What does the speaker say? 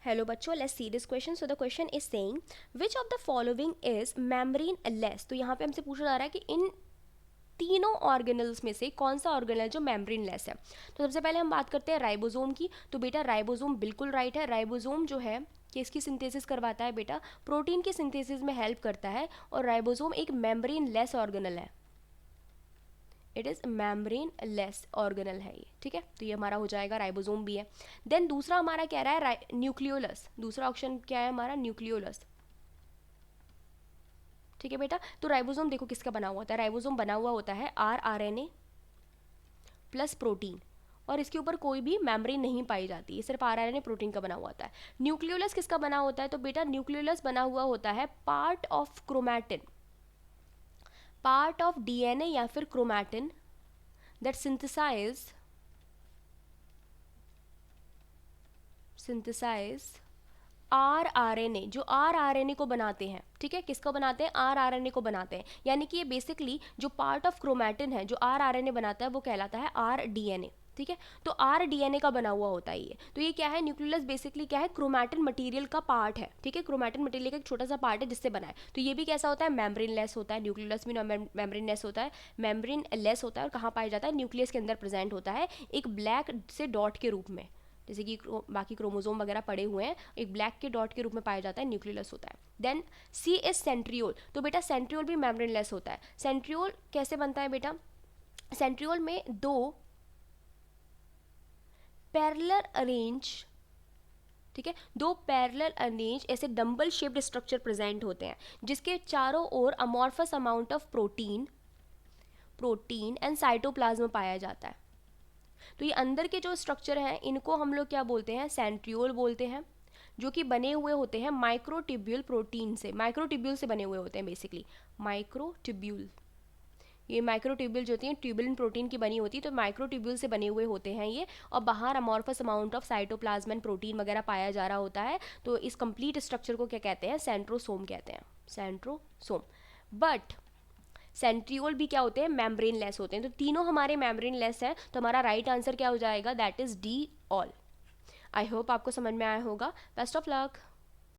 Hello बच्चों, let's see this question. So the question is saying which of the following is membrane less. तो यहाँ पे हमसे पूछा जा रहा है कि इन तीनों ऑर्गेनल्स में से कौन सा ऑर्गेनल जो मेम्ब्रेन लेस है. तो सबसे पहले हम बात करते हैं राइबोसोम की. तो बेटा राइबोसोम बिल्कुल राइट है. राइबोसोम जो है कि इसकी सिंथेसिस करवाता है बेटा, प्रोटीन की सिंथेसिस में हेल्प करता है, और राइबोसोम एक मेम्ब्रेन लेस ऑर्गेनल है. It is membrane less organelle है ये. ठीक है, तो ये हमारा हो जाएगा, राइबोसोम भी है. देन दूसरा हमारा कह रहा है न्यूक्लियोलस. दूसरा ऑप्शन क्या है हमारा? न्यूक्लियोलस. ठीक है बेटा, तो राइबोसोम देखो किसका बना हुआ होता है. राइबोसोम बना हुआ होता है RNA प्लस प्रोटीन, और इसके ऊपर कोई भी मेम्ब्रेन नहीं पाई जाती है, सिर्फ RNA प्रोटीन का बना हुआ होता है. न्यूक्लियोलस किसका बना होता है? तो बेटा न्यूक्लियोलस बना हुआ होता है part of chromatin, part of DNA या फिर क्रोमैटिन that synthesize RNA, जो RNA को बनाते हैं. ठीक है, किसको बनाते हैं? RNA को बनाते हैं. यानी कि ये बेसिकली जो पार्ट ऑफ क्रोमैटिन है जो RNA बनाता है वो कहलाता है RDNA. ठीक है, तो RDNA का बना हुआ होता है ये. तो ये क्या है? न्यूक्लियोलस बेसिकली क्या है? क्रोमैटिन मटेरियल का पार्ट है. ठीक है, क्रोमैटिन मटेरियल का एक छोटा सा पार्ट है जिससे बना है. तो ये भी कैसा होता है? मेम्ब्रेन लेस होता है. न्यूक्लियोलस भी मेम्ब्रेन लेस होता है. मेम्ब्रेन लेस होता है और कहाँ पाया जाता है? न्यूक्लियस के अंदर प्रेजेंट होता है, एक ब्लैक से डॉट के रूप में. जैसे कि बाकी क्रोमोसोम वगैरह पड़े हुए हैं, एक ब्लैक के डॉट के रूप में पाया जाता है, न्यूक्लियस होता है. Then C is centriole. तो बेटा सेंट्रियोल भी मेम्ब्रेन लेस होता है. सेंट्रियोल कैसे बनता है बेटा? सेंट्रियोल में दो पैरेलल अरेंज, ठीक है, दो पैरेलल अरेंज ऐसे डंबल शेप्ड स्ट्रक्चर प्रेजेंट होते हैं जिसके चारों ओर amorphous amount of protein and cytoplasm पाया जाता है. तो ये अंदर के जो स्ट्रक्चर हैं इनको हम लोग क्या बोलते हैं? सेंट्रियोल बोलते हैं, जो कि बने हुए होते हैं माइक्रोट्यूब्यूल प्रोटीन से. माइक्रोट्यूब्यूल से बने हुए होते हैं बेसिकली. माइक्रोट्यूब्यूल, ये माइक्रोट्यूब्यूल जो होती हैं ट्यूबुलिन प्रोटीन की बनी होती है, तो माइक्रोट्यूब्यूल से बने हुए होते हैं ये. और बाहर amorphous amount of cytoplasm and protein वगैरह पाया जा रहा होता है. तो इस कंप्लीट स्ट्रक्चर को क्या कहते हैं? सेंट्रोसोम कहते हैं. सेंट्रोसोम. बट सेंट्रियोल भी क्या होते हैं? मेम्ब्रेन लेस होते हैं. तो तीनों हमारे मेम्ब्रेन लेस हैं, तो हमारा राइट आंसर क्या हो जाएगा? That is D all. I hope आपको समझ में आया होगा. Best of luck.